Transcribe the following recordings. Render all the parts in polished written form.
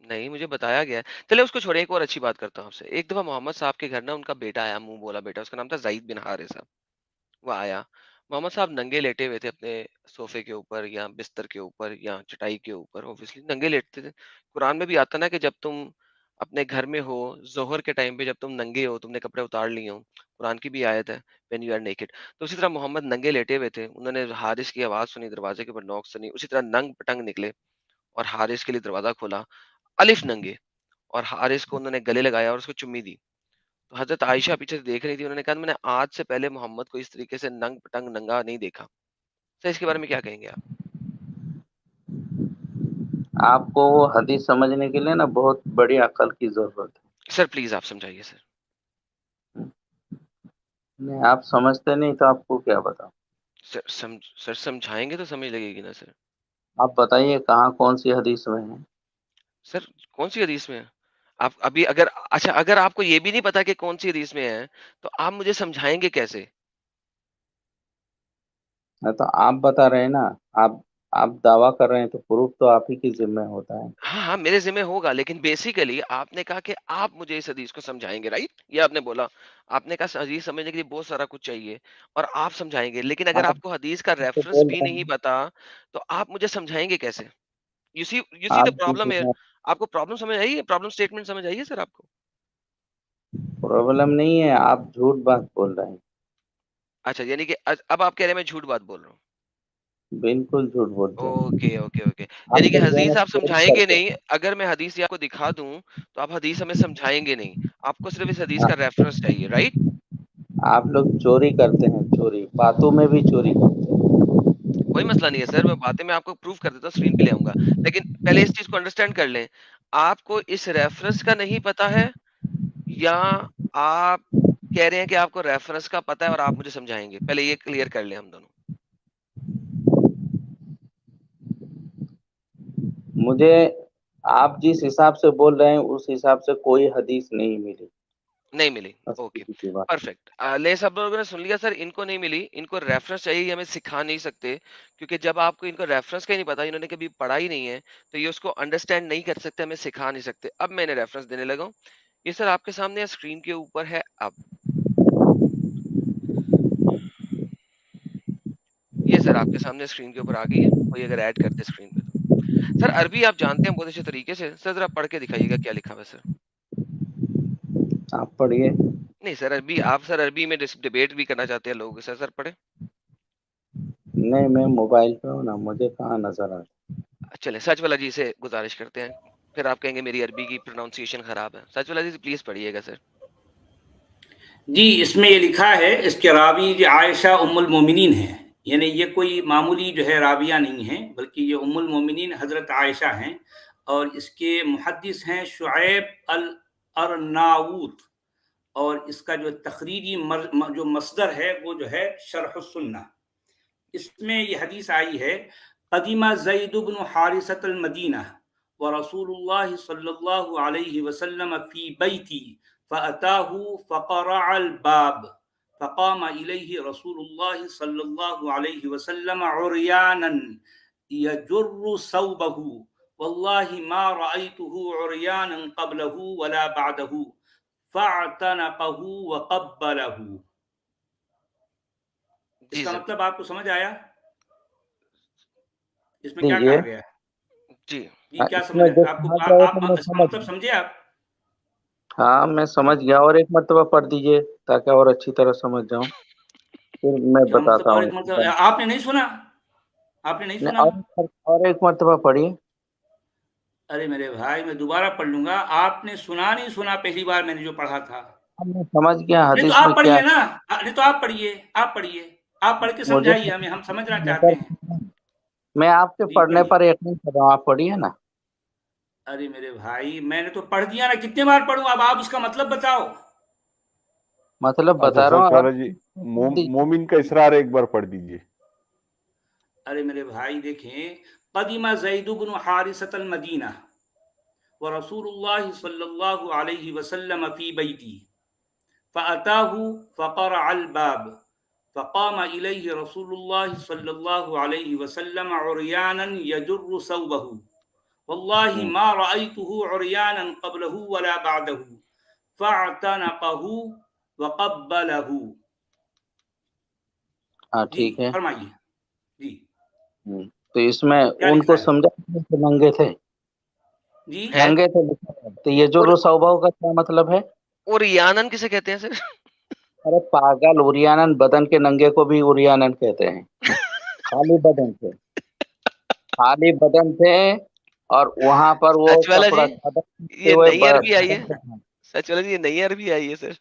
نہیں مجھے بتایا گیا ہے. چلے اس کو چھوڑیں، ایک اور اچھی بات کرتا ہوں آپ سے. ایک دفعہ محمد صاحب کے گھر نا ان کا بیٹا آیا، منہ بولا بیٹا، اس کا نام تھا زید بن حارثہ. وہ آیا، محمد صاحب ننگے لیٹے ہوئے تھے اپنے صوفے کے اوپر یا بستر کے اوپر یا چٹائی کے اوپر، اوبویسلی ننگے لیٹتے تھے. قرآن میں بھی آتا نا کہ جب تم اپنے گھر میں ہو ظہر کے ٹائم پہ، جب تم ننگے ہو، تم نے کپڑے اتار لیے ہوں، قرآن کی بھی آیت ہے when you are naked. تو اسی طرح محمد ننگے لیٹے ہوئے تھے، انہوں نے حارث کی آواز سنی، دروازے کے اوپر نوک سنی، اسی طرح ننگ پٹنگ نکلے اور حارث کے لیے دروازہ کھولا، الف ننگے، اور حارث کو انہوں نے گلے لگایا اور اس کو چمی دی. تو حضرت عائشہ پیچھے سے دیکھ رہی تھی، انہوں نے کہا میں نے آج سے پہلے محمد کو اس طریقے سے ننگ پٹنگ ننگا نہیں دیکھا. سر اس کے بارے میں کیا کہیں گے آپ؟ آپ کو وہ حدیث سمجھنے کے لیے نا بہت بڑی عقل کی ضرورت سر پلیز آپ سمجھائیے سر. ہے. نہیں آپ سمجھتے نہیں تو آپ کو کیا بتاؤں. سر سمجھائیں گے تو سمجھ لگے گی نا سر. آپ بتائیے کہاں کون سی حدیث میں ہے. سر کون سی حدیث میں ہے؟ آپ ابھی اگر اچھا اگر آپ کو یہ بھی نہیں پتا کہ کون سی حدیث میں ہے تو آپ مجھے سمجھائیں گے کیسے؟ تو آپ بتا رہے ہیں نا. آپ آپ دعویٰ کر رہے ہیں تو پروف تو آپ ہی کی ذمہ ہوتا ہے. ہاں ہاں میرے ذمہ ہوگا، لیکن بیسیکلی آپ نے کہا کہ آپ مجھے اس حدیث کو سمجھائیں گے، رائٹ؟ یہ آپ نے بولا. آپ نے کہا حدیث سمجھنے کے لیے بہت سارا کچھ چاہیے اور آپ سمجھائیں گے، لیکن اگر آپ آپ کو حدیث کا تو ریفرنس بول بھی رہے نہیں ہیں پتا تو آپ مجھے سمجھائیں گے کیسے؟ یو سی آپ دا پرابلم ہے. آپ کو پرابلم سمجھ آئی ہے؟ پرابلم اسٹیٹمنٹ سمجھ آئی ہے سر آپ کو؟ پرابلم نہیں ہے. آپ جھوٹ بات بول رہے ہیں. اچھا یعنی کہ اب آپ کہہ رہے ہیں میں جھوٹ بات بول رہا ہوں. بالکل جھوٹ بولتے ہیں. Okay okay okay. آپ یعنی کہ لوگ جو ہے نا حدیث آپ چوری سمجھائیں گے کرتے نہیں. اگر میں حدیث آپ کو دکھا دوں تو آپ حدیث ہمیں سمجھائیں گے نہیں، آپ کو صرف اس حدیث ہیں. کا ریفرنس چاہیے، رائٹ؟ آپ لوگ چوری کرتے ہیں. چوری باتوں میں بھی چوری کرتے ہیں. کوئی مسئلہ نہیں ہے سر، میں باتیں میں آپ کو پروف کر دیتا ہوں، اسکرین پہ لے آؤں گا. لیکن پہلے اس چیز کو انڈرسٹینڈ کر لیں، آپ کو اس ریفرنس کا نہیں پتا ہے یا آپ کہہ رہے ہیں کہ آپ کو ریفرنس کا پتا ہے اور آپ مجھے سمجھائیں گے؟ پہلے یہ کلیئر کر لیں ہم دونوں. مجھے آپ جس حساب سے بول رہے ہیں اس حساب سے کوئی حدیث نہیں ملی. نہیں ملی. بس اوکے سیدھی سی بات. پرفیکٹ. لے سب لوگوں نے سن لیا سر، ان کو نہیں ملی، ان کو ریفرنس چاہیے، یہ ہمیں سکھا نہیں سکتے کیونکہ جب آپ کو ان کو ریفرنس کا ہی نہیں پتا، انہوں نے کبھی پڑھا ہی نہیں ہے تو یہ اس کو انڈرسٹینڈ نہیں کر سکتے، ہمیں سکھا نہیں سکتے. اب میں انہیں ریفرنس دینے لگا ہوں. یہ سر آپ کے سامنے اسکرین کے اوپر ہے. اب یہ سر آپ کے سامنے اسکرین کے اوپر آ گئی ہے، کوئی اگر ایڈ کرتے اسکرین پہ تو. سر عربی آپ جانتے ہیں بہت اچھے طریقے سے، سر ذرا پڑھ کے دکھائیے گا کیا لکھا ہوا ہے سر. آپ پڑھیے. نہیں سر عربی، آپ سر عربی میں ڈیبیٹ بھی کرنا چاہتے ہیں لوگوں کے ساتھ، سر پڑھے. نہیں میں موبائل پہ ہوں نا، مجھے کہاں نظر آ. چلیں سچ والا جی سے گزارش کرتے ہیں، پھر آپ کہیں گے میری عربی کی پروناؤنسیشن خراب ہے. سچ والا جی پلیز پڑھیے گا سر. جی اس میں یہ لکھا ہے، اس کے راوی جو عائشہ ام المومنین ہیں، یعنی یہ کوئی معمولی جو ہے راویہ نہیں ہیں، بلکہ یہ ام المومنین حضرت عائشہ ہیں، اور اس کے محدث ہیں شعیب الارناؤوت، اور اس کا جو تخریجی جو مصدر ہے وہ جو ہے شرح السنہ. اس میں یہ حدیث آئی ہے، قدیمہ زید بن حارثۃ المدینہ ورسول اللہ صلی اللہ علیہ وسلم فی بیتی فأتاه فقرع الباب فقام إليه رسول الله صلى الله عليه وسلم عريانا يجر ثوبه والله ما رأيته عريانا قبله ولا بعده فاعتنقه وقبله. اس جی کا سر. مطلب آپ کو سمجھ آیا؟ اس میں کیا دیجیے. کہا گیا ہے؟ جی جی کیا اس سمجھ میں جو آیا آپ کو؟ کہا گیا ہے تو آپ میں اس کا سمجھ مطلب گیا. سمجھے آپ؟ ہاں میں سمجھ گیا. اور ایک مرتبہ پڑھ دیجیے تاکہ اور اچھی طرح سمجھ جاؤں. پھر میں کیا مطلب؟ بتاتا اور ہوں ایک اس کے مطلب بعد. آپ نے نہیں سنا؟ آپ نے نہیں نہیں سنا؟ اور ایک مرتبہ پڑھیے. ارے میرے بھائی میں دوبارہ پڑھ لوں گا. آپ نے سنا نہیں سنا پہلی بار میں نے جو پڑھا تھا؟ اب میں سمجھ گیا نہیں تو حدیث میں آپ کیا پڑھیے ہے. نا. نہیں تو آپ پڑھیے، آپ پڑھیے، آپ پڑھ کے مجھے سمجھائیے ہمیں، ہم سمجھنا چاہتے ہیں. میں آپ کے جی پڑھنے پڑھیے. پر یقین کر رہا ہوں. آپ پڑھیے نا. ارے میرے بھائی میں نے تو پڑھ دیا نا، کتنے بار پڑھوں؟ اب آپ اس کا مطلب بتاؤ. مطلب اچھا بتا رہا سچ ہوں. والا آپ جی، پڑھ دیجیے. مومن کا اسرار ایک بار پڑھ دیجئے. ارے میرے بھائی دیکھیں، قدیمہ زید بن حارثۃ المدینہ ورسول اللہ صلی اللہ علیہ وسلم فی بیتی فأتاه فقرع الباب فقام إليه رسول الله صلى الله عليه وسلم عريانا يجر ثوبه واللہ ما رأیتہ عریانا قبلہ ولا بعدہ فاعتنقہ وقبلہ. ہاں جی ٹھیک ہے. فرمائیے. جی تو اس میں کیا ان لکھا کو ہے؟ سمجھا کہ ننگے تھے، جی ہے ننگے تھے لکھا ہے. تو یہ جو اور رسوبہ کا کیا مطلب ہے؟ اور یانن کسے کہتے ہیں سر؟ ارے پاگل، اوریانن بدن کے ننگے کو بھی اوریانن کہتے ہیں. خالی بدن تھے، خالی بدن تھے، اور وہاں پر وہ سچ والا کپڑا جی چادر کھینچتے یہ ہوئے نئی عربی آئی ہے، سچ والا جی یہ نئی عربی آئی ہے سر،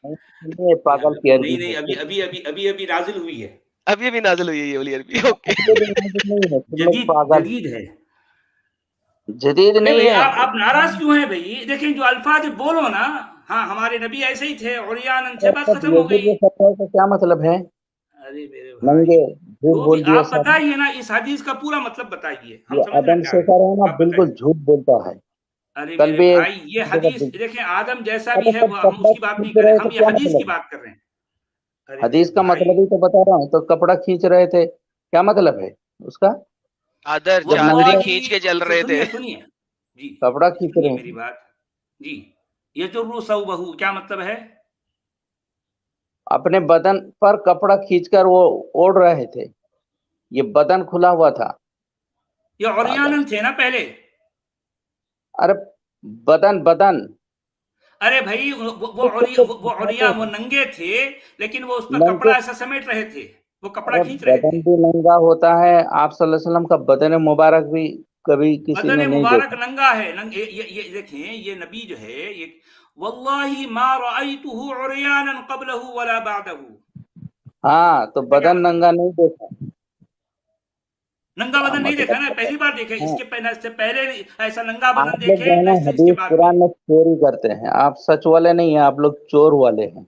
یہ پاگل کی عربی نہیں ہے. ابھی نازل ہوئی ہے. ابھی بھی نازل ہوئی ہے یہ والی عربی. اوکے نہیں ہے، تم لوگ پاگل جدید ہے. جدید نہیں نہیں بھائی ہے. آپ ناراض کیوں ہیں بھائی؟ دیکھیں جو الفاظ بولو نا، ہاں ہمارے نبی ایسے ہی تھے، عریانن تھے، بات ختم ہو گئی. کا کیا مطلب ہے؟ ارے میرے ننگے، بھائی جھوٹ جو بھی بول دیا آپ سب. بتائیے نا، اس حدیث کا پورا مطلب بتائیے، ہم یہ سمجھ میں آدم کیا سے ہے. کر رہے ہیں نا، آپ بالکل بتائیے. جھوٹ بولتا ہے. ارے کل میرے بھی بھائی یہ حدیث دیکھیں، آدم جیسا بھی ہے سب وہ ہم اس کپڑا کی بات نہیں کھینچ کر رہے، رہے ہم تھے، یہ کیا حدیث کی مطلب؟ بات کر رہے ہیں. ارے میرے حدیث کا بھائی مطلب ہی تو بتا رہا ہوں. تو کپڑا کھینچ رہے تھے، کیا مطلب ہے اس کا؟ چادر جب چادری ننگے کھینچ کے چل رہے تھے. سنیے جی کپڑا کھینچ سنیے رہے میری تھے، بات. جی یہ جو روسو بہو کیا مطلب ہے؟ اپنے بدن پر کپڑا کھینچ کر وہ اوڑھ رہے تھے، یہ بدن کھلا ہوا تھا. یہ پاگل. عریانن تھے نا پہلے. ارے بدن ارے بھائی وہ ننگے تھے، لیکن وہ اس پر کپڑا ننگے. ایسا سمیٹ رہے تھے، وہ کپڑا ارے کھینچ رہے بدن تھے. بھی ننگا ہوتا ہے. آپ صلی اللہ علیہ وسلم کا بدن مبارک بھی کبھی کسی بدن نے نہیں مبارک دیکھا. ننگا ہے. یہ دیکھیں یہ نبی جو ہے، یہ واللہ ما رأیتہ عریانا قبلہ ولا بعدہ. ہاں تو اس کا کیا بدن مطلب ہے؟ ننگا نہیں دیکھا. ننگا کیا بدن نہیں دیکھا نا، مطلب؟ پہلی بار دیکھے. اس ہاں، سے پہلے ایسا ننگا آپ بدن لوگ جو دیکھے ہے نہ نا اس کے حدیث بعد میں. قرآن میں چوری کرتے ہیں. آپ سچ والے نہیں ہیں، آپ لوگ چور والے ہیں.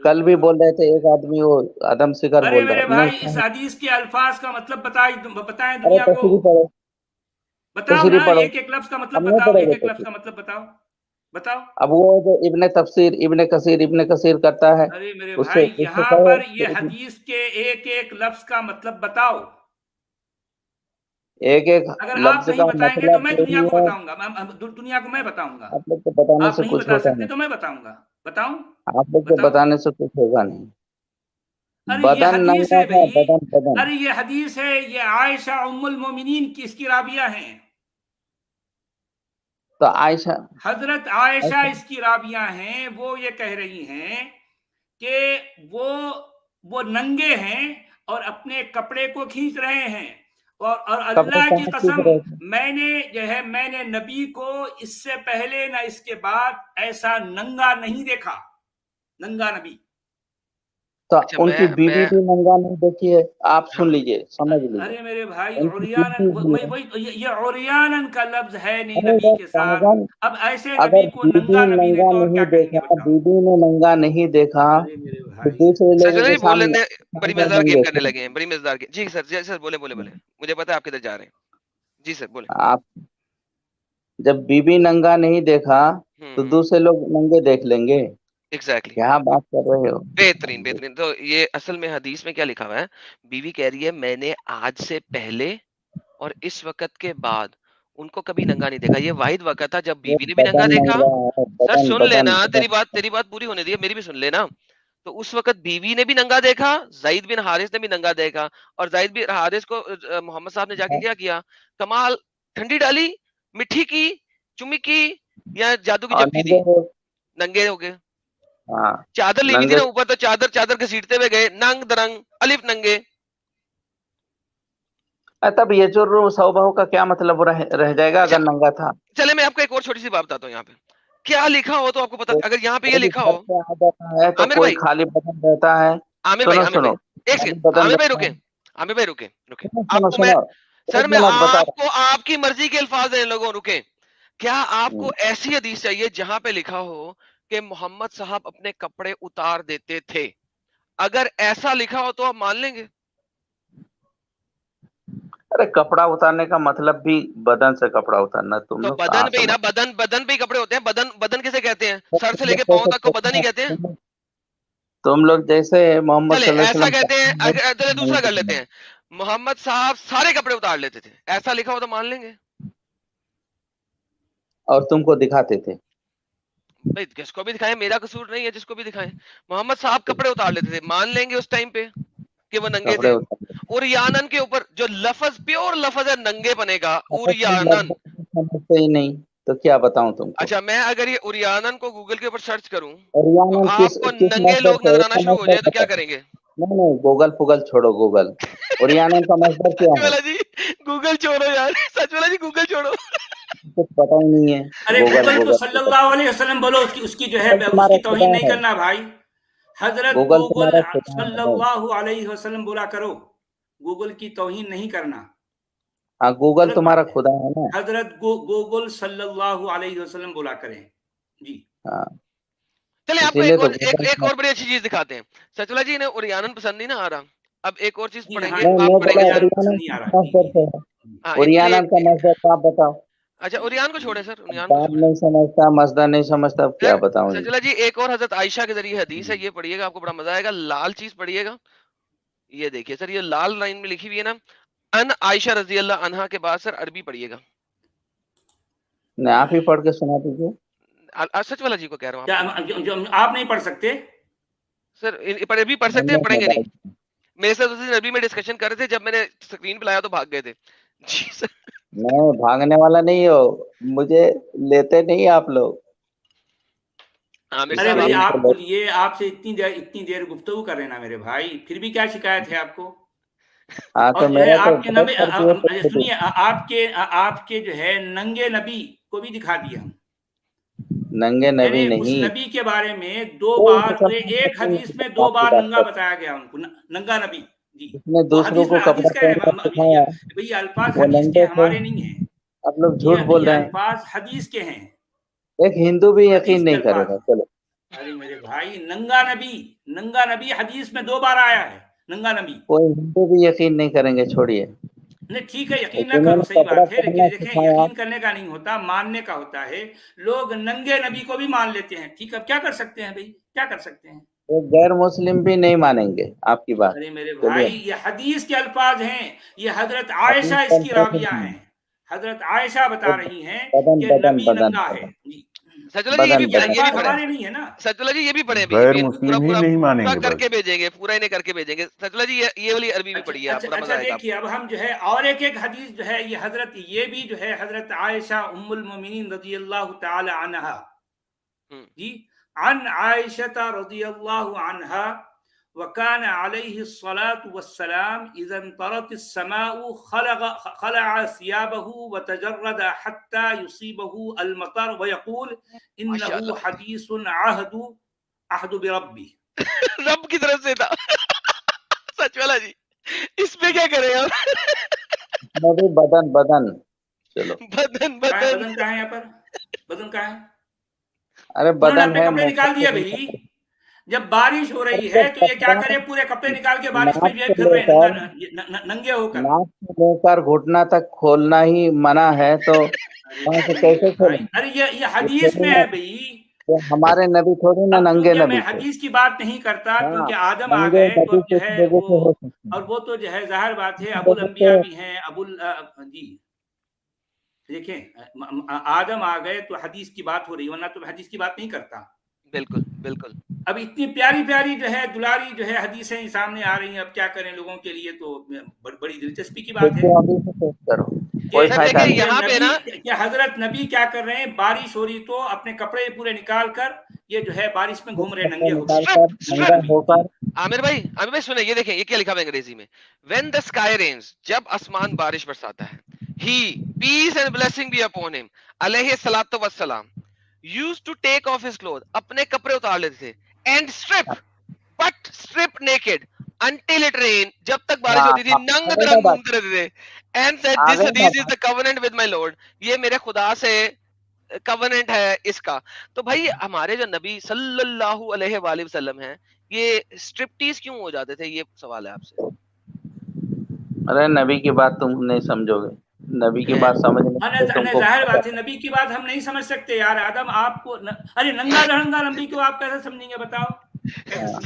کل بھی بول رہے تھے ایک آدمی، وہ آدم سکر ارے بول رہا میرے ہے. بھائی اس حدیث کے الفاظ کا مطلب بتائیں ارے دنیا کو. تشریح پڑھو، بتاؤ نا، تشریح پڑھو. ایک ایک لفظ کا مطلب ہم نہیں بتاؤ، پڑھے ایک گے ایک لفظ تشریح. کا مطلب بتاؤ. بتاؤ. اب وہ جو ابن کثیر کرتا ہے، ارے میرے اس سے بھائی اس سے یہاں کہو پر یہ کہ حدیث کے ایک ایک لفظ کا مطلب بتاؤ. ایک ایک اگر آپ لفظ نہیں کا بتائیں گے تو مطلب میں دنیا یہی کو ہے. بتاؤں گا. دنیا کو میں بتاؤں گا. آپ لوگ کو بتانے آپ سے نہیں کچھ بتا ہوتا سکتے نہیں. تو میں بتاؤں گا. بتاؤں. آپ لوگ کے بتاؤ. بتانے سے کچھ ہوگا نہیں. ارے یہ بدن حدیث ننگا ہے تھا، بھائی. بدن. ارے یہ حدیث ہے، یہ عائشہ ام المومنین کی اس کی رابیہ ہیں. تو عائشہ حضرت عائشہ اس کی رابیہ ہیں. وہ یہ کہہ رہی ہیں کہ وہ ننگے ہیں اور اپنے کپڑے کو کھینچ رہے ہیں. اور کپڑے اللہ کی کہاں کھینچ قسم، رہے تھے؟ میں نے نبی کو اس سے پہلے نہ اس کے بعد ایسا ننگا نہیں دیکھا. ننگا نبی. تو اچھا ان کی میں بیوی بھی ننگا نہیں دیکھی ہے. آپ سن لیجئے، سمجھ لیجئے. ارے میرے بھائی ان کی بیوی بھی ہے. یہ عریانن کا لفظ ہے نہیں ارے نبی وہ کے ساتھ. پاگل، اب ایسے اگر نبی کو بیوی ننگا نبی نہیں ننگا تو اور نہیں کیا کہیں گے دیکھا، بتاؤ. بیوی نے ننگا نہیں دیکھا، ارے میرے تو بھائی دوسرے لوگوں سر کے جی بول سامنے لیتے ہیں، بڑی کر مزدار دیں گیم گے. کرنے لگے ہیں، بڑی مزدار گیم. جی سر، جی سر بولے مجھے پتا ہے آپ کدھر جا رہے ہیں. جی سر بولے. آپ جب بیوی ننگا نہیں دیکھا تو دوسرے لوگ ننگے دیکھ لیں گے. ایگزیکٹلی. کیا بات کر رہے ہو؟ بہترین. تو یہ اصل میں حدیث میں کیا لکھا ہوا ہے؟ بیوی کہہ رہی ہے میں نے آج سے پہلے اور اس وقت کے بعد ان کو کبھی ننگا نہیں دیکھا. یہ واحد وقت تھا جب یہ بیوی نے بھی ننگا بدن دیکھا. ننگا ہے، سر بدن سن بدن لینا، بدن. تیری بات پوری ہونے دی، میری بھی سن لینا. تو اس وقت بیوی نے بھی ننگا دیکھا، زید بن حارث نے بھی ننگا دیکھا. اور زید بن حارث کو محمد صاحب نے جا کے کیا کمال ٹھنڈی ڈالی، مٹھی کی، چمی کی، یا جادو کی اور جپٹی دی. ننگے ہو. ننگے ہو گئے. ہاں چادر لی ہوئی تھی ننگے. نا اوپر، تو چادر گھسیٹتے ہوئے گئے، ننگ درنگ الف ننگے. تب یہ جو صوبہ کا کیا مطلب رہ جائے گا اچھا اگر ننگا تھا؟ چلے میں آپ کو ایک اور چھوٹی سی بات بتاتا ہوں. یہاں پہ کیا لکھا ہو تو آپ کو پتا، اگر یہاں پہ یہ کوئی لکھا گھر ہو. پہ آ جاتا ہے تو عامر کوئی بھائی، خالی بدن رہتا ہے. عامر سنو بھائی سنو، ایک خالی سیکنڈ. بدن عامر بھائی رہتا رکے، ہے. عامر بھائی رکے. سنو آپ سنو کو میں، سنو، سر ایک میں منٹ بتا آپ رہا کو آپ کی مرضی کے الفاظ ہیں لوگوں. رکے. کیا آپ ہوں. کو ایسی حدیث چاہیے جہاں پہ لکھا ہو کہ محمد صاحب اپنے کپڑے اتار دیتے تھے؟ اگر ایسا لکھا ہو تو آپ مان لیں گے؟ ارے کپڑا اتارنے کا مطلب بھی بدن سے کپڑا اتارنا. تم تو لوگ کہاں بدن پہ ہی نا، سمجھ. بدن پہ ہی کپڑے ہوتے ہیں. بدن کسے کہتے ہیں؟ سر سے لے کے پاؤں تک کو بدن ہی کہتے ہیں. تم لوگ جیسے محمد چلے صلی اللہ ایسا علیہ کہتے ہیں، چلے دوسرا کر لیتے وسلم. ہیں. محمد صاحب سارے کپڑے اتار لیتے تھے، ایسا لکھا ہو تو مان لیں گے؟ اور تم کو دکھاتے تھے. بھائی جس کو بھی دکھائیں، میرا قصور نہیں ہے، جس کو بھی دکھائیں. محمد صاحب کپڑے اتار لیتے تھے، مان لیں گے اس ٹائم پہ کہ وہ ننگے کپڑے تھے. اتار اوریانن کے اوپر جو لفظ پیور لفظ ہے ننگے پنے کا، اگر تم اوریانن. مرد سمجھتے ہی نہیں تو کیا بتاؤں تم کو. اچھا میں اگر یہ اوریانن کو گوگل کے اوپر سرچ کروں تو اوریانن آپ کو کس ننگے مصدر لوگ سے ہے؟ نظر اس آنا کا شروع ہو مصدر جائے تو کیا بتاؤ. کریں گے؟ نہیں گوگل پوگل چھوڑو. گوگل اوریانن کا مصدر کیا سچ ہے؟ والا جی گوگل چھوڑو یار، سچ والا جی گوگل چھوڑو. کچھ پتا ہی نہیں ہے. ارے گوگل گوگل کو گوگل صلی گوگل اللہ علیہ وسلم بولو، اس کی جو ہے گوگل اس تمہارا کی توہین خدا نہیں ہے. کرنا بھائی. حضرت گوگل گوگل تمہارا خدا صلی ہے. اللہ علیہ وسلم بولا کرو، گوگل کی توہین نہیں کرنا، ہاں گوگل غلط تمہارا بات ہے. خدا ہے نا. حضرت گوگل صلی اللہ علیہ وسلم بولا کریں. جی ہاں چلے آپ کو اسی لیے ایک تو اور گوگل ایک اور بڑی اچھی چیز دکھاتے ہیں. سچ والا جی انہیں اوریانن پسند نہیں نہ آ رہا. اب ایک اور چیز جی پڑھیں ہاں، گے، نہیں آپ میں پڑھیں بولا گے سر. اوریان اوریانن پسند نہیں آ کس رہا. جی مصدر جی سے جی. ہے. ہاں ان کے لیے اوریانن کا مصدر آپ بتاؤ. اچھا اوریان کو چھوڑے سر، اوریان کو بات چھوڑے. نہیں سمجھتا، مصدر نہیں سمجھتا، اب کیا سر بتاؤں. سچ والا جی ایک اور حضرت عائشہ کے ذریعے حدیث ہے، یہ پڑھیے گا آپ کو بڑا مزہ آئے گا. لال چیز پڑھیے گا. یہ دیکھیے سر، یہ لال لائن میں لکھی ہوئی ہے نا، ان عائشہ رضی اللہ عنہا کے بعد سر عربی پڑھیے گا. نہیں آپ ہی پڑھ کے سنا دیجیے. سچ والا جی کو کہہ رہا ہوں آپ کو. کیا جو آپ نہیں پڑھ سکتے؟ سر عربی پڑھ سکتے ہیں، پڑھیں گے نہیں. میرے ساتھ اسی دن عربی میں ڈسکشن کر رہے تھے، جب میں نے اسکرین پہ لایا تو بھاگ گئے تھے. جی سر. نہیں بھاگنے والا نہیں ہو، مجھے لیتے نہیں آپ لوگ. عامر ارے صاحب بھائی اسکرین آپ پہ آپ بولیے، آپ سے اتنی دیر گفتگو کر رہے نا میرے بھائی، پھر بھی کیا شکایت ہے آپ کو؟ ہاں اور تو جو ہے میرا تو آپ کے بہت کر دیے تو سنیے، آپ کے جو ہے ننگے نبی کو بھی دکھا دیا ہم. ننگے نبی یعنی اس نہیں. نبی کے بارے میں دو کوئی بار کپڑا ایک نہیں حدیث میں دو آپ کی بار بات ننگا کر. بتایا گیا ان کو، ننگا نبی. جی اس نے وہ دوسروں کو حدیث کپڑا کا ہے پہنا دکھایا. بھئی الفاظ وہ حدیث کے ننگے ہیں، تھے. ہمارے نہیں ہیں. آپ لوگ جھوٹ بول یہ رہے ہیں. الفاظ حدیث کے ہیں، ایک ہندو بھی حدیث یقین کے نہیں کرے الفاظ. گا. چلو ارے میرے بھائی ننگا نبی حدیث میں دو بار آیا ہے، ننگا نبی. کوئی ہندو بھی یقین نہیں کریں گے، چھوڑیے. نہیں ٹھیک ہے، یقین نہ جنہوں کرو، نے صحیح کپڑا بات ہے، پہننا لیکن دیکھیں سکھایا. یقین کرنے کا نہیں ہوتا، ماننے کا ہوتا ہے. لوگ ننگے نبی کو بھی مان لیتے ہیں. ٹھیک ہے، کیا کر سکتے ہیں بھائی، کیا کر سکتے ہیں. ایک غیر مسلم بھی نہیں مانیں گے آپ کی بات. ارے میرے چلیے بھائی یہ حدیث کے الفاظ ہیں، یہ حضرت عائشہ حدیث اس پر کی بدن راویہ ہیں. حضرت عائشہ بتا رہی ہیں کہ بدن نبی بدن ننگا ہے. بدن جی سچ والا جی یہ بدن بھی یہ پڑھیں، یہ بھی الفاظ بدن پڑھیں. ہمارے نہیں ہے نا. سچ والا جی یہ بھی پڑھیں ابھی، غیر پورا مسلم ہی پورا نہیں مانیں پورا گے کر بس. کے بھیجیں گے، پورا انہیں کر کے بھیجیں گے. سچ والا جی یہ والی عربی بھی اچھا پڑھیے آپ، اچھا بڑا مزہ اچھا آئے گا آپ دیکھیے، اب ہم جو ہے اور ایک حدیث جو ہے یہ حضرت، یہ بھی جو ہے حضرت عائشہ ام المومنین رضی اللہ تعالی عنہا. کو. جی عن عائشة رضی اللہ عنہا وكان عليه الصلاة والسلام إذا انطرت السماء خلع ثيابه وتجرد حتى يصيبه المطر ويقول ماشاء إنه اللہ حديث عهد بربي. رب کی طرف سے تھا. سچ والا جی اس پہ جی کیا کریں آپ؟ میں بھی بدن بدن. چلو بدن کہاں ہے بدن. بدن، کہاں ہے یہاں پر بدن، کہاں ہے؟ ارے انہوں نے بدن اپنے ہے کپڑے نکال منہ دیا سے. بھائی. جب بارش ہو رہی ہے تو یہ کیا کپڑا کرے، پورے کپڑے نکال کے بارش میں ناک جو ہے سے پھر لے رہے کر ہیں ننگے ہو کر. ناک سے لے کر گھٹنا تک کھولنا ہی منع ہے، تو ارے وہاں سے بھائی میرے کیسے بھائی، کھولیں؟ ارے یہ یہ حدیث تھوڑی میں نا ہے بھائی. یہ ہمارے نبی تھوڑی نا اب ننگے چونکہ میں نبی تھے. حدیث کی بات نہیں کرتا، ہاں کیونکہ آدم آ ننگے گئے تو نبی اب جو کس ہے جگہ وہ، سے ہو سکتے اور ہیں. وہ تو جو ہے ظاہر بات ہے ابو جگہ الانبیاء سے بھی ہیں. جی دیکھیں آدم آ گئے تو حدیث کی بات ہو رہی، ورنہ تو میں حدیث کی بات نہیں کرتا. بالکل بالکل. اب اتنی پیاری پیاری جو ہے دلاری جو ہے حدیثیں سامنے آ رہی ہیں، اب کیا کریں لوگوں کے لیے، تو بڑی دلچسپی کی بات ہے دیکھو ابھی سے پیش کرو، کہ کوئی سر فائدہ دیکھیں نہیں. یہاں پہ نا، حضرت نبی کیا کر رہے ہیں، بارش ہو رہی تو اپنے کپڑے پورے نکال کر یہ جو ہے بارش میں گھوم رہے ہیں کپڑے ننگے ہو کر. نکال کر ننگا ننگا نبی. ہو جی کر. عامر بھائی سنیں، یہ دیکھیں یہ کیا لکھا ہوا ہے انگریزی میں. وین دا اسکائی رینز، جب آسمان بارش برساتا ہے، he peace and blessing be upon him علیہ الصلوۃ والسلام used to take off his cloth, اپنے کپڑے اتار لیتے تھے. And strip but strip naked until it rain, جب تک بارش ہاں ہوتی تھی ہاں ننگ آگے نا درنگ بات، گھومتے رہتے تھے. اینڈ سیڈ دس آگے نا حدیث از بات. دا کووننٹ ود مائی لارڈ، یہ میرے خدا سے کووننٹ ہے اس کا. تو بھائی ہمارے جو نبی صلی اللہ علیہ وآلہ وسلم ہیں، یہ اسٹرپٹیز کیوں ہو جاتے تھے؟ یہ سوال ہے آپ سے. ارے نبی کی بات تم نہیں سمجھو گے. نبی کی بات سمجھنے کے لیے تم کو ظاہر بات ہے نبی کی بات ہم نہیں سمجھ سکتے یار. آدم آپ کو ارے ننگا دہنگا نبی کو آپ کیسے سمجھیں گے بتاؤ.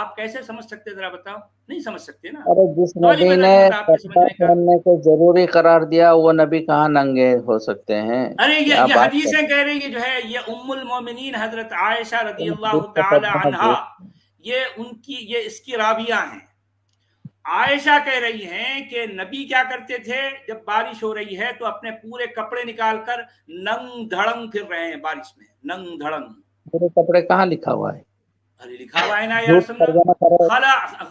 آپ کیسے سمجھ سکتے ہیں ذرا بتاؤ. نہیں سمجھ سکتے نا. ارے جس سوال ہی نبی پیدا نے نہیں ہوتا آپ کے کپڑا سمجھنے کا. پہننے کو ضروری قرار دیا وہ نبی کہاں ننگے ہو سکتے ہیں؟ ارے کیا یہ بات حدیثیں کرتے کہہ رہی ہے جو ہے یہ ام المومنین حضرت عائشہ رضی ہیں؟ اللہ حدیث کا تعالی ترجمہ عنہا جھوٹ. یہ ان کی یہ اس کی راویہ ہیں. عائشہ کہہ رہی ہیں کہ نبی کیا کرتے تھے جب بارش ہو رہی ہے تو اپنے پورے کپڑے نکال کر ننگ دھڑنگ پھر رہے ہیں بارش میں. ننگ دھڑنگ. پورے کپڑے کہاں لکھا ہوا ہے؟ ارے لکھا ہوا ہے نا یار جھوٹ سننا. ترجمہ کرو.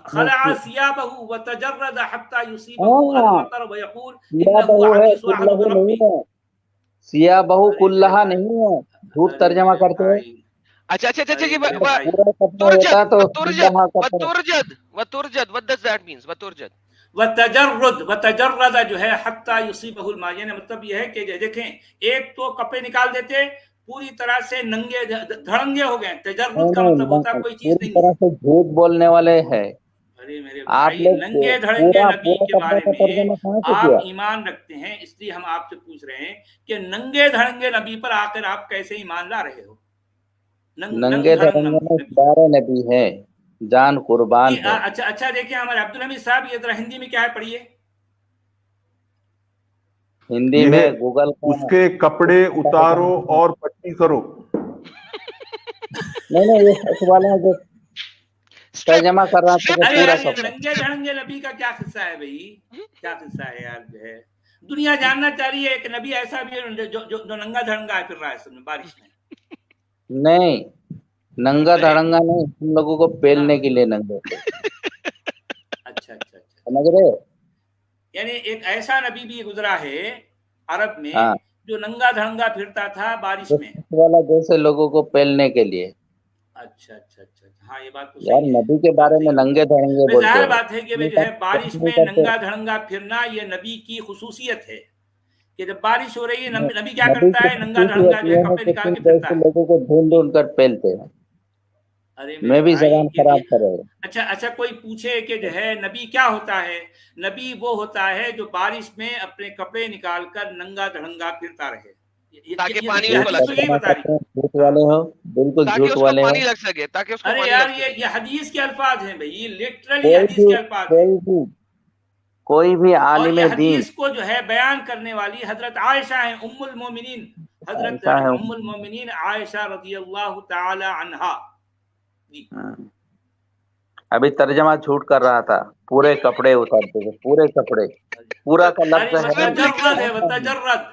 خلع ثيابه وتجرد حتى يصيبه ہاں المطر ويقول سیاہ انه بہو ہے حديث احد کلہ نہیں بربي. ہے. سیاہ بہو ارے میرے کلہ بھائی. نہیں ہے. جھوٹ ارے ترجمہ میرے کرتے ہیں. بھائی. اچھا اچھا اچھا ارے جی. میرے بھائی. پورا کپڑا ترجد ہوتا تو وترجد کلہ کپڑا. وترجد وترجد what does that means وترجد. وتجرد جو ہے حتى يصيبه الماء یعنی مطلب یہ ہے کہ دیکھیں ایک تو کپڑے نکال دیتے پوری طرح سے ننگے دھڑنگے ہو گئے. تجرد کا مطلب ہوتا ہے کوئی چیز پوری نہیں طرح ہے. سے جھوٹ بولنے والے ہیں ارے میرے آپ بھائی لوگ. ننگے دھڑنگے پورا نبی پورا کے کپڑا بارے کا میں ترجمہ کہاں سے آپ کیا؟ ایمان رکھتے ہیں اس لیے ہم آپ سے پوچھ رہے ہیں کہ ننگے دھڑنگے نبی پر آخر آپ کیسے ایمان لا رہے ہو. ننگ ننگے دھڑنگ دھڑنگے میں نبی. پیارے نبی ہے جان قربان جی ہے. اچھا اچھا دیکھیں ہمارے عبدالحمید صاحب یہ ذرا ہندی میں کیا ہے پڑھیے. ہندی یہ میں ہے گوگل کا. اس کے کپڑے اتارو اور پٹی کرو. نہیں یہ سچ والا ہے جو اسٹرپ ترجمہ کر رہا تھا اسٹرپ کہ ارے جو ہے پورا یار یہ کپڑا. ننگے دھڑنگے نبی کا کیا قصہ ہے بھائی. کیا قصہ ہے یار جو ہے دنیا جاننا چاہ رہی ہے کہ نبی ایسا بھی ہے جو ننگا دھڑنگا پھر رہا ہے سب میں بارش میں. نہیں ننگا نہیں. دھڑنگا نہیں تم لوگوں کو ہاں. پیلنے کے لیے ننگے تھے. اچھا اچھا اچھا. سمجھ رہے؟ یعنی ایک ایسا نبی بھی گزرا ہے عرب میں ہاں جو ننگا دھڑنگا پھرتا تھا بارش جو میں. سچ والا جیسے لوگوں کو پیلنے کے لیے. اچھا اچھا اچھا. ہاں یہ بات تو یار صحیح ہے. نبی کے بات بارے میں صحیح ہے. ننگے دھڑنگے بھائی بولتے ظاہر ہو. بات ہے کہ یہ جو ہے بات بارش نہیں میں کرتے. ننگا دھڑنگا پھرنا یہ نبی کی خصوصیت ہے کہ جب بارش ہو رہی ہے نبی کیا نبی کرتا کی ہے ننگا دھڑنگا خصوصیت جو ہے یہ ہے کپڑے کہ نکال تم کے پھرتا جیسے ہے. لوگوں کو ڈھونڈ جی. ڈھونڈ کر پیلتے ہیں. ارے میرے میں بھی بھائی زبان خراب کرے گا. اچھا اچھا کوئی پوچھے کہ جو ہے نبی کیا ہوتا ہے. نبی وہ ہوتا ہے جو بارش میں اپنے کپڑے نکال کر ننگا دھڑنگا پھرتا رہے. تاکہ پانی اس یہ جھوٹ کو حدیث لگ تو یہی سکے. ترجمہ بتا رہی. کرتے ہیں جھوٹ ہاں. والے ہو. بالکل تاکہ جھوٹ اس کو والے ہو. پانی لگ سکے تاکہ اس کو ارے پانی یار لگ سکے. یہ حدیث کے الفاظ ہیں بھائی لٹرلی حدیث کے الفاظ ہیں. کوئی بھی اور عالم یہ دین حدیث کو جو ہے بیان کرنے والی حضرت عائشہ ہیں ام المومنین. حضرت ایسا ہے. ام المومنین عائشہ رضی اللہ تعالی عنہا. جی. ابھی ترجمہ جھوٹ کر رہا تھا. پورے کپڑے اتارتے تھے پورے کپڑے. پورا کا لفظ ارے ہے. وتجرد ہے وتجرد.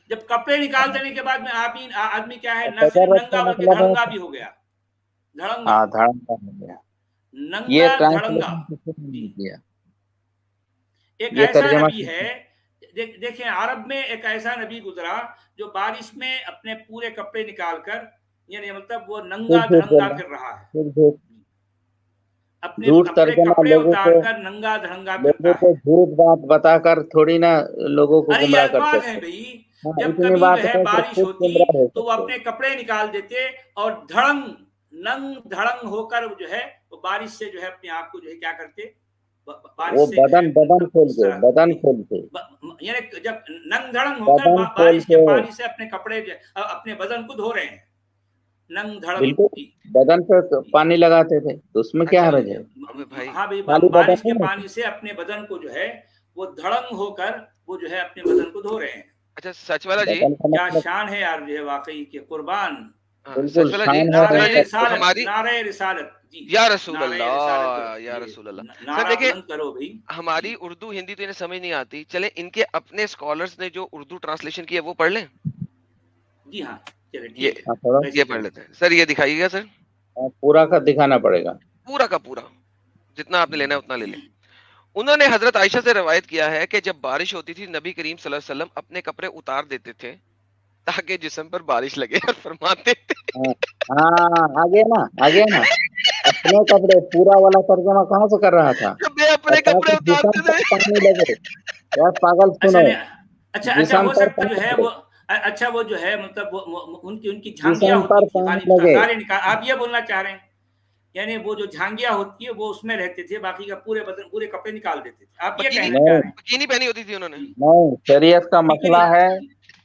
جب کپڑے نکال دینے کے بعد میں آدمی کیا ہے نہ صرف تجرد ننگا کا بلکہ مطلب ہے دھڑنگا بھی ہو گیا. دھڑنگا. ہاں دھڑنگا ہو گیا. یہ ننگا دھڑنگا. ٹرانسلیشن کسی نے جی. نہیں کیا. ایک یہ ایسا ترجمہ نبی ہے دیکھیں عرب میں ایک ایسا نبی گزرا جو بارش میں اپنے پورے کپڑے نکال کر یعنی مطلب وہ ننگا پھر جھوٹ دھڑنگا بولنا. پھر رہا ہے. پھر جھوٹ. اپنے جھوٹ اپنے ترجمہ کپڑے لوگوں اتار کو کر ننگا دھڑنگا لوگوں پھرتا کو ہے. جھوٹ بات بتا کر تھوڑی نا لوگوں کو ارے یہ گمراہ کر الفاظ ہیں سکتے. بھائی. ہاں جب اتنی کبھی جو بات ہے ہے کہ بارش خود ہوتی گمراہ ہو تو وہ سکتے. اپنے کپڑے نکال دیتے اور ننگ دھڑنگ ہو کر جو ہے وہ بارش سے جو ہے اپنے آپ کو جو ہے کیا کرتے بارش وہ سے جو ہے بدن مطلب کھول اس کے طرح بدن کھول کے یعنی جب ننگ دھڑنگ ہو کر بدن کھول بارش کے کے پانی سے اپنے کپڑے اپنے بدن کو دھو رہے ہیں. ننگ دھڑنگ. بالکل جی. بدن پہ پانی لگاتے تھے تو اس میں کیا اچھا حرج ہے. ابے بھائی ہاں بھائی خالی بارش بدن کے نہیں پانی سے اپنے بدن کو جو ہے وہ دھڑنگ ہو کر وہ جو ہے اپنے بدن کو دھو رہے ہیں. اچھا سچ والا جی. بدن کا کیا مطلب شان ہے یار جو ہے واقعی کے قربان. ہاں بالکل سچ والا جی شان ہے. سچ والا نعرہ جی رسالت ہماری نعرہ رسالت. جی. یا رسول نعرہ رسالت اللہ یا یہ رسول اللہ. سر نعرہ دیکھیں بلند کرو بھائی. ہماری جی. اردو ہندی تو انہیں سمجھ نہیں آتی. چلے ان کے اپنے اسکالرز نے جو اردو ٹرانسلیشن کی ہے وہ پڑھ لیں. جی ہاں چلے یہ ٹھیک ہے. ہاں تھوڑا ویسے یہ ہی پڑھ کریں گے. لیتے ہیں سر. یہ دکھائیے گا سر. پورا کا دکھانا پڑے گا. پورا کا پورا جتنا آپ نے لینا ہے اتنا لے لیں. انہوں نے حضرت عائشہ سے روایت کیا ہے کہ جب بارش ہوتی تھی نبی کریم صلی اللہ علیہ وسلم اپنے کپڑے اتار دیتے تھے تاکہ جسم پر بارش لگے اور فرماتے تھے. ہاں آگے نا اپنے کپڑے پورا والا ترجمہ کہاں سے کر رہا تھا. میں اپنے کپڑے تاکہ جسم اتارتے پر تھے. پانی لگے. یار پاگل اچھا سنو. اچھا جسم ہو پر سکتا جو ہے پانی وہ لگے. اچھا وہ جو ہے مطلب ان کی جھانگیاں جسم ہوتی پر تھی پانی خالی لگے. سارے نکال. آپ یہ بولنا چاہ رہے ہیں یعنی وہ جو جھانگیاں ہوتی ہے وہ اس میں رہتے تھے باقی کا پورے بدن پورے کپڑے نکال دیتے تھے. آپ یہ بکینی کہنا چاہ رہے ہیں. بکینی پہنی ہوتی تھی انہوں نے. جی. نہیں شریعت کا مسئلہ بکینی. ہے. جی.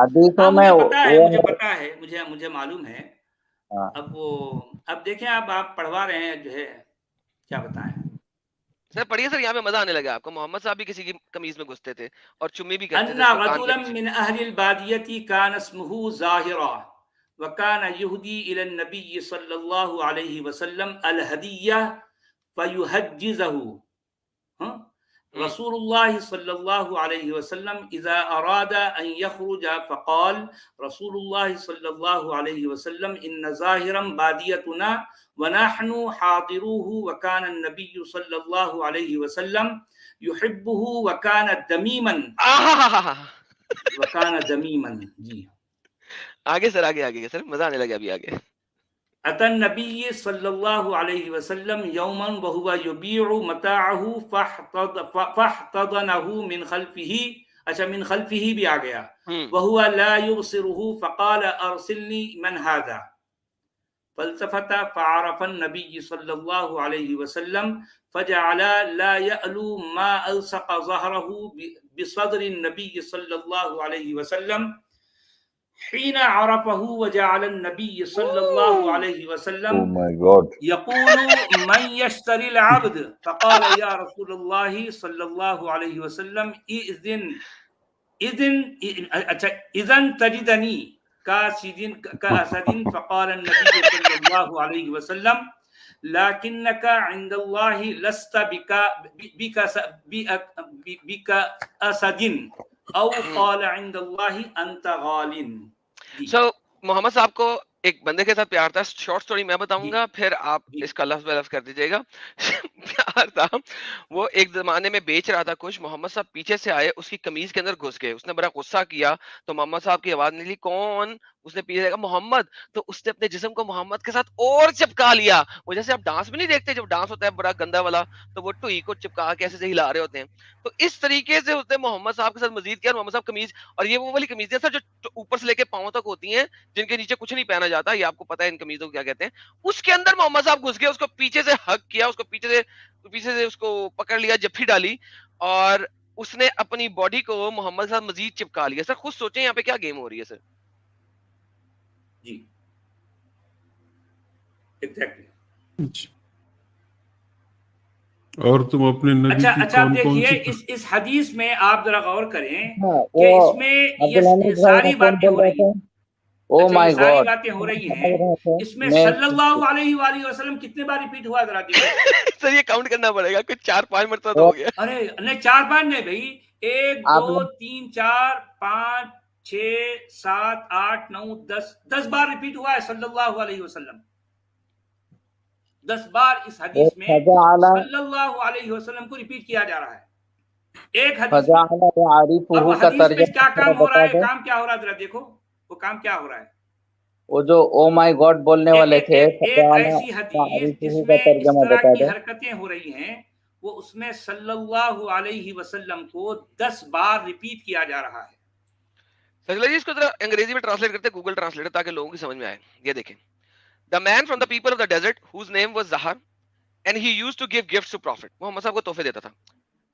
حدیثوں میں مجھے پتا ہے مجھے معلوم ہے. ہاں اب دیکھیں آپ پڑھوا رہے ہیں جو ہے کیا بتائیں سر پڑھیے سر, یہاں پہ مزہ آنے لگا آپ کو. محمد صاحب بھی کسی کی قمیض میں گھستے تھے اور چمی بھی کرتے تھے ان اس کو کان کے رجلا پیچھے. من اهل الباديه كان اسمه زاهرا وكان يهدي الى النبي صلى الله عليه وسلم الهديه فيهجزه. رسول الله صلى الله عليه وسلم اذا اراد ان يخرج فقال رسول الله صلى الله عليه وسلم ان زاهرا باديتنا ونحن حاضروه وكان النبي صلى الله عليه وسلم يحبه وكان دميما جی آگے سر آگے سر مزہ آنے لگا ابھی آگے. اتى النبي صلى الله عليه وسلم يوما وهو يبيع متاعه فاحتضنه من خلفه من خلفه بھی آ گیا وهو لا يبصره فقال ارسلني من هذا فالتفت فعرف النبي صلى الله عليه وسلم فجعل لا يألو ما ألصق ظهره بصدر النبي صلى الله عليه وسلم حين عرفه وجعل النبي صلى الله عليه وسلم يقول من يشتري العبد فقال يا رسول الله صلى الله عليه وسلم إذن تجدني كأسد فقال النبي صلى الله عليه وسلم لكنك عند الله لست بك أسد او قال عند الله انت غال. سو محمد صاحب کو ایک بندے کے ساتھ پیار تھا. شارٹ سٹوری میں بتاؤں گا پھر آپ اس کا لفظ بلفظ کر دیجیے گا. پیار تھا, وہ ایک زمانے میں بیچ رہا تھا کچھ. محمد صاحب پیچھے سے آئے, اس کی قمیض کے اندر گھس گئے. اس نے بڑا غصہ کیا تو محمد صاحب کی آواز نکلی کون. اس نے پیچھے دیکھا محمد, تو اس نے اپنے جسم کو محمد کے ساتھ اور چپکا لیا. وہ جیسے آپ ڈانس میں نہیں دیکھتے, جب ڈانس ہوتا ہے بڑا گندا والا تو وہ ٹوئی کو چپکا کے ایسے سے ہلا رہے ہوتے ہیں, تو اس طریقے سے اس نے محمد صاحب کے ساتھ مزید کیا. محمد صاحب قمیض, اور یہ وہ والی قمیضیں سر جو اوپر سے لے کے پاؤں تک ہوتی ہیں, جن کے نیچے کچھ نہیں پہنا جاتا, یہ آپ کو پتا ہے ان قمیضوں کو کیا کہتے ہیں. اس کے اندر محمد صاحب گھس گئے, اس کو پیچھے سے ہگ کیا, اس کو پیچھے سے اس کو پکڑ لیا, جپھی ڈالی, اور اس نے اپنی باڈی کو محمد صاحب مزید چپکا لیا. سر خود سوچیں یہاں پہ کیا گیم ہو رہی ہے سر. جی ایگزیکٹلی. اور تم اپنے نبی کی کون کون سی اس حدیث میں آپ ذرا غور کریں کہ اس میں یہ ساری باتیں ہو رہی ہیں. ساری باتیں ہو رہی ہیں اس میں صلی اللہ علیہ وآلہ وسلم کتنے بار ریپیٹ ہوا ذرا دیکھیں. سر یہ کاؤنٹ کرنا پڑے گا, کچھ 4-5 مرتبہ تو ہو گیا. ارے نہیں 4-5 نہیں بھائی, 1 2 3 4 5 6 7 8 9 10 بار ریپیٹ ہوا ہے صلی اللہ علیہ وسلم. 10 بار اس حدیث میں صلی اللہ علیہ وسلم کو ریپیٹ کیا جا رہا ہے ایک حدیث میں. اور وہ حدیث میں کیا کام ہو رہا ہے, کام کیا ہو رہا ہے ذرا دیکھو, وہ کام کیا ہو رہا ہے. وہ جو او مائی گاڈ بولنے والے تھے, ایک ایسی حدیث جس میں اس طرح کی حرکتیں ہو رہی ہیں, وہ اس میں صلی اللہ علیہ وسلم کو 10 بار ریپیٹ کیا جا رہا ہے. سجلا جی اس کو ذرا انگریزی میں ٹرانسلیٹ کرتے ہیں, گوگل ٹرانسلیٹر, تاکہ لوگوں کی سمجھ میں آئے. یہ دیکھیں, the man from the people of the desert whose name was Zahar and he used to give gifts to prophet. محمد صاحب کو تحفے دیتا تھا.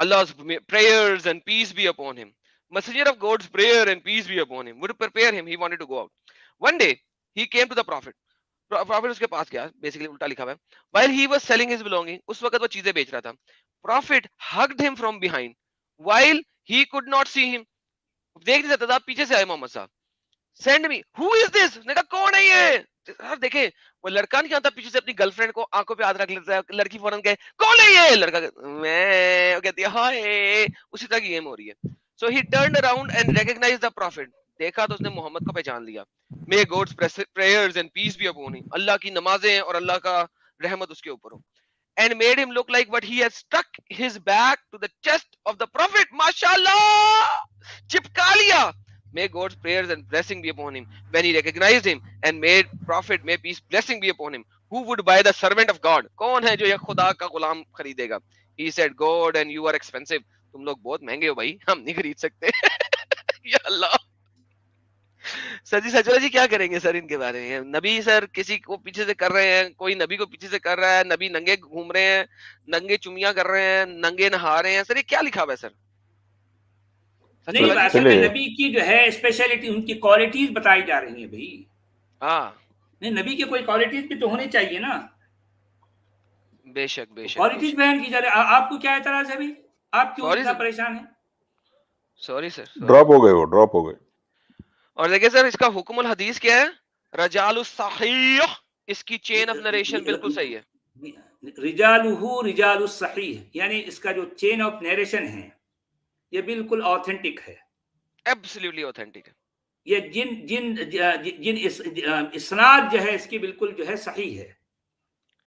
Allah's prayers and peace be upon him. Messenger of God's prayer and peace be upon him. Would prepare him, he wanted to go out. One day he came to the prophet. Prophet اس کے پاس گیا, basically الٹا لکھا ہوا ہے. While he was selling his belonging, اس وقت وہ چیزیں بیچ رہا تھا. Prophet hugged him from behind while he could not see him. دیکھ نہیں سکتا تھا, پیچھے سے آئے محمد صاحب. Send me, who is this? نے کہا کون ہے یہ. دیکھیں وہ لڑکا نہیں آتا پیچھے سے اپنی گرل فرینڈ کو آنکھوں پہ ہاتھ رکھ لیتا ہے, لڑکی فوراً کہے کون ہے یہ, لڑکا میں کہتی ہے ہائے. اسی طرح کی گیم ہو رہی ہے. So he turned around and recognized the prophet. دیکھا تو اس نے محمد کو پہچان لیا. May God's prayers and peace be upon him. اللہ کی نمازیں اور اللہ کا رحمت اس کے اوپر ہو. And made him look like what he had stuck his back to the chest of the prophet. MashaAllah! چپکا لیا. May God's prayers and blessing be upon him. When he recognized him and made prophet, may peace blessing be upon him. Who would buy the servant of God? کون ہے جو یہ خدا کا غلام خریدے گا. He said, God and you are expensive. تم لوگ بہت مہنگے ہو بھائی, ہم نہیں خرید سکتے. یا اللہ. سر جی سچولا جی کیا کریں گے سر ان کے بارے میں. نبی سر کسی کو پیچھے سے کر رہے ہیں, کوئی نبی کو پیچھے سے کر رہا ہے, نبی ننگے گھوم رہے ہیں, ننگے چمیاں کر رہے ہیں, ننگے نہا رہے ہیں. سر یہ کیا لکھا ہوا ہے سر. نہیں اصل میں نبی کی جو ہے اسپیشلٹی، ان کی کوالٹیز بتائی جا رہی ہیں بھائی. ہاں نہیں نبی کی کوئی کوالٹیز بھی تو ہونی چاہیے نا. بے شک بے شک. کوالٹیز بیان کی جا رہی. آپ کو کیا اعتراض ہے بھائی؟ آپ کیوں اتنا پریشان ہیں؟ سوری سر، ڈراپ ہو گئے، وہ ڈراپ ہو گئے. اور دیکھیں سر اس کا حکم الحدیث کیا ہے؟ رجال الصحیح، اس کی چین آف نریشن بالکل صحیح ہے. رجالہ رجال الصحیح، یعنی اس کا جو چین آف نیریشن ہے یہ بالکل آتھینٹک ہے، ایبسلیوٹلی آتھینٹک ہے. یہ جن اسناد جو ہے اس کی بالکل جو ہے صحیح ہے.